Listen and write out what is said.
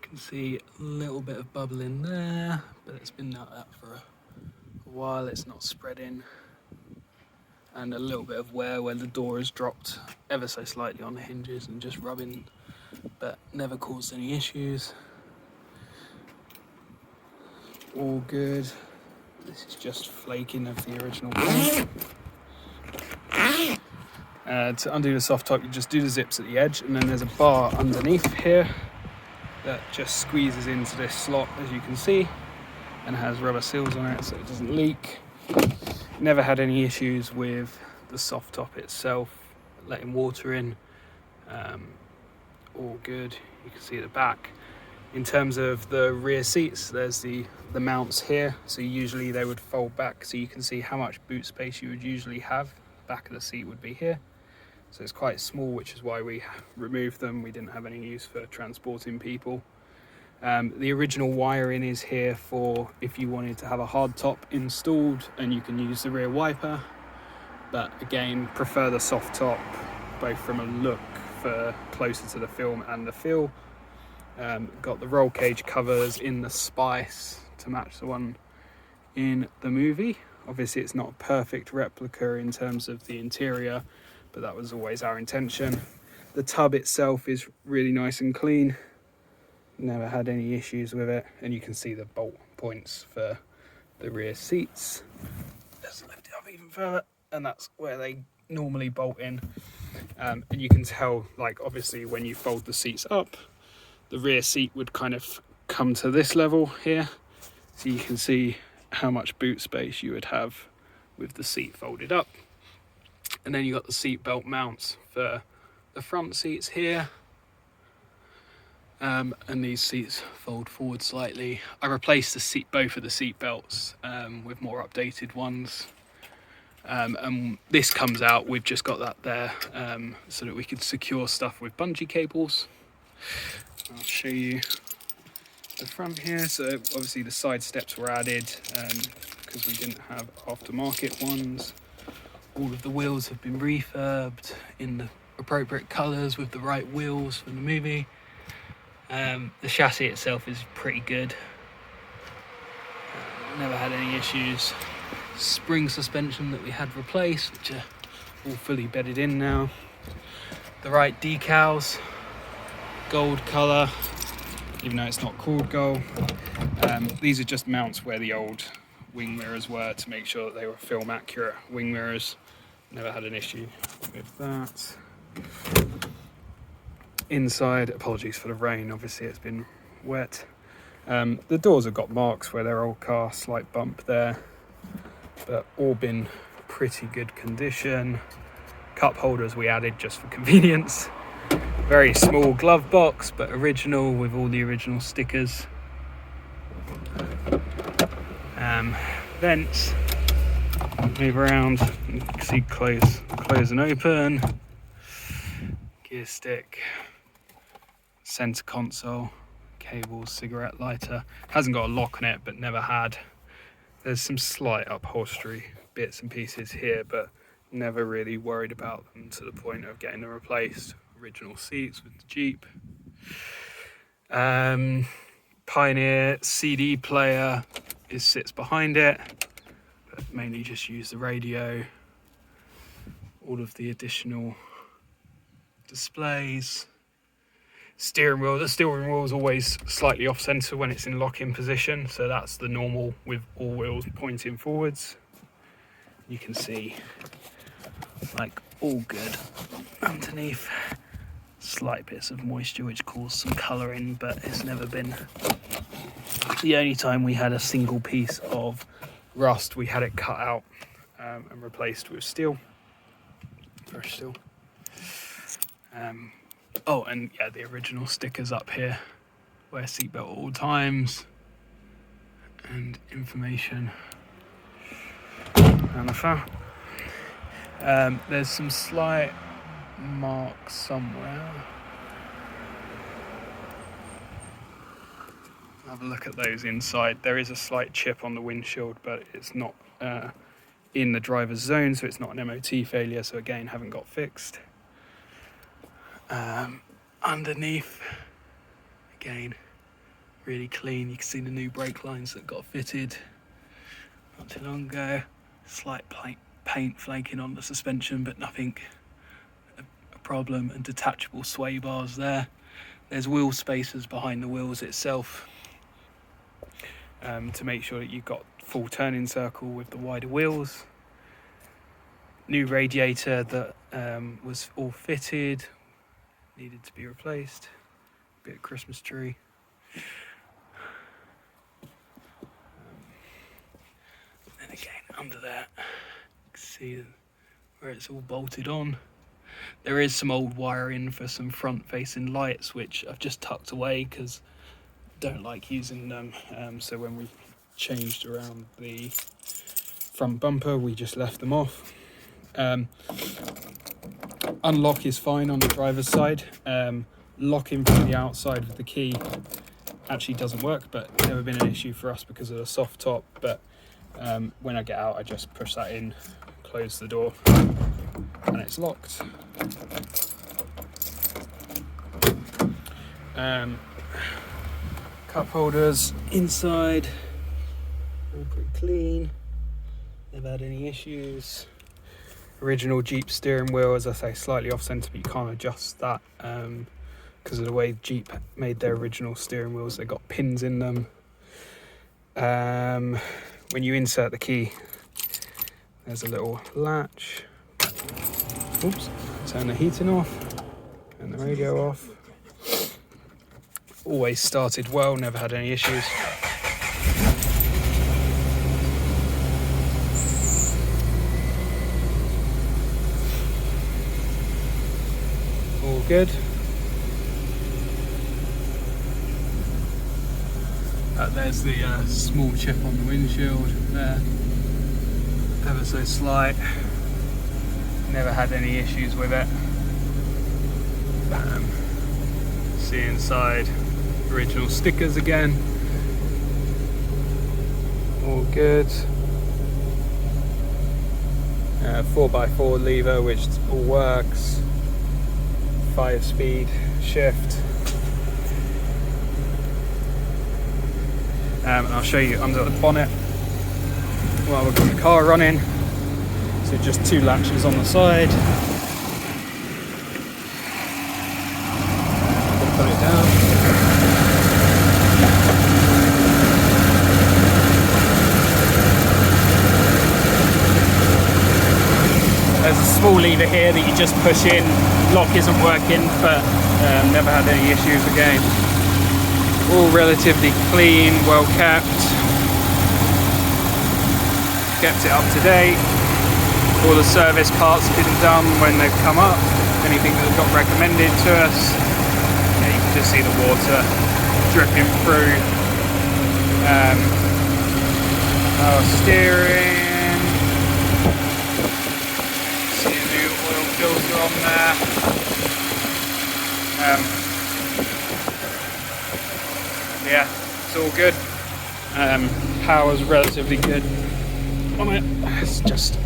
can see a little bit of bubble in there, but it's been like that for a while. It's not spreading. And a little bit of wear where the door has dropped ever so slightly on the hinges and just rubbing, but never caused any issues. All good. This is just flaking of the original paint. To undo the soft top, you just do the zips at the edge, and then there's a bar underneath here that just squeezes into this slot, as you can see, and has rubber seals on it so it doesn't leak. Never had any issues with the soft top itself, letting water in. All good. You can see the back. In terms of the rear seats, there's the mounts here. So usually they would fold back, so you can see how much boot space you would usually have. The back of the seat would be here. So it's quite small, which is why we removed them. We didn't have any use for transporting people. The original wiring is here for if you wanted to have a hard top installed, and you can use the rear wiper. But again, prefer the soft top, both from a look for closer to the film and the feel. Got the roll cage covers in the spice to match the one in the movie. Obviously it's not a perfect replica in terms of the interior, but that was always our intention. The tub itself is really nice and clean. Never had any issues with it, and you can see the bolt points for the rear seats. Let's lift it up even further, and that's where they normally bolt in. And you can tell, like, obviously when you fold the seats up, the rear seat would kind of come to this level here, so you can see how much boot space you would have with the seat folded up. And then you got the seat belt mounts for the front seats here. And these seats fold forward slightly. I replaced both of the seat belts with more updated ones. And this comes out, we've just got that there so that we could secure stuff with bungee cables. I'll show you the front here. So obviously the side steps were added because we didn't have aftermarket ones. All of the wheels have been refurbed in the appropriate colours with the right wheels for the movie. The chassis itself is pretty good. Never had any issues. Spring suspension that we had replaced, which are all fully bedded in now. The right decals, gold colour, even though it's not called gold. These are just mounts where the old wing mirrors were to make sure that they were film accurate wing mirrors. Never had an issue with that. Inside, apologies for the rain, obviously it's been wet. The doors have got marks where they're old cast, slight bump there, but all been pretty good condition. Cup holders we added just for convenience. Very small glove box, but original with all the original stickers. Vents, move around, you can see close and open. Gear stick, center console, cables, cigarette lighter. Hasn't got a lock on it, but never had. There's some slight upholstery bits and pieces here, but never really worried about them to the point of getting them replaced. Original seats with the Jeep. Pioneer CD player sits behind it, but mainly just use the radio. All of the additional displays. Steering wheel. The steering wheel is always slightly off center when it's in lock-in position, so that's the normal with all wheels pointing forwards. You can see, like, all good underneath. Slight bits of moisture which caused some colouring, but it's never been. The only time we had a single piece of rust, we had it cut out and replaced with steel, fresh steel. Oh, and yeah, the original stickers up here. Wear seatbelt at all times. And information around the front. There's some slight marks somewhere. Have a look at those inside. There is a slight chip on the windshield, but it's not in the driver's zone, so it's not an MOT failure, so again, haven't got fixed. Underneath, again, really clean. You can see the new brake lines that got fitted not too long ago. Slight paint flaking on the suspension, but nothing a problem. And detachable sway bars there. There's wheel spacers behind the wheels itself, to make sure that you've got full turning circle with the wider wheels. New radiator that was all fitted, needed to be replaced. Bit of Christmas tree. And again, under there, you can see where it's all bolted on. There is some old wiring for some front-facing lights, which I've just tucked away because I don't like using them. So when we changed around the front bumper, we just left them off. Unlock is fine on the driver's side. Locking from the outside with the key actually doesn't work, but never been an issue for us because of the soft top. But when I get out, I just push that in, close the door, and it's locked. Cup holders inside, all pretty clean, never had any issues. Original Jeep steering wheel, as I say, slightly off centre, but you can't adjust that because of the way Jeep made their original steering wheels. They got pins in them. When you insert the key, there's a little latch. Oops, turn the heating off and the radio off. Always started well, never had any issues. All good. There's the small chip on the windshield there, ever so slight. Never had any issues with it. See inside, original stickers again. All good. 4x4 lever, which all works. 5-speed shift. And I'll show you under the bonnet while we've got the car running. So just 2 latches on the side. Put it down. There's a small lever here that you just push in. Lock isn't working, but never had any issues again. All relatively clean, well kept. Kept it up to date. All the service parts have been done when they've come up. Anything that got recommended to us. Yeah, you can just see the water dripping through. Our steering. See a new oil filter on there. Yeah, it's all good. Power's relatively good on it. It's just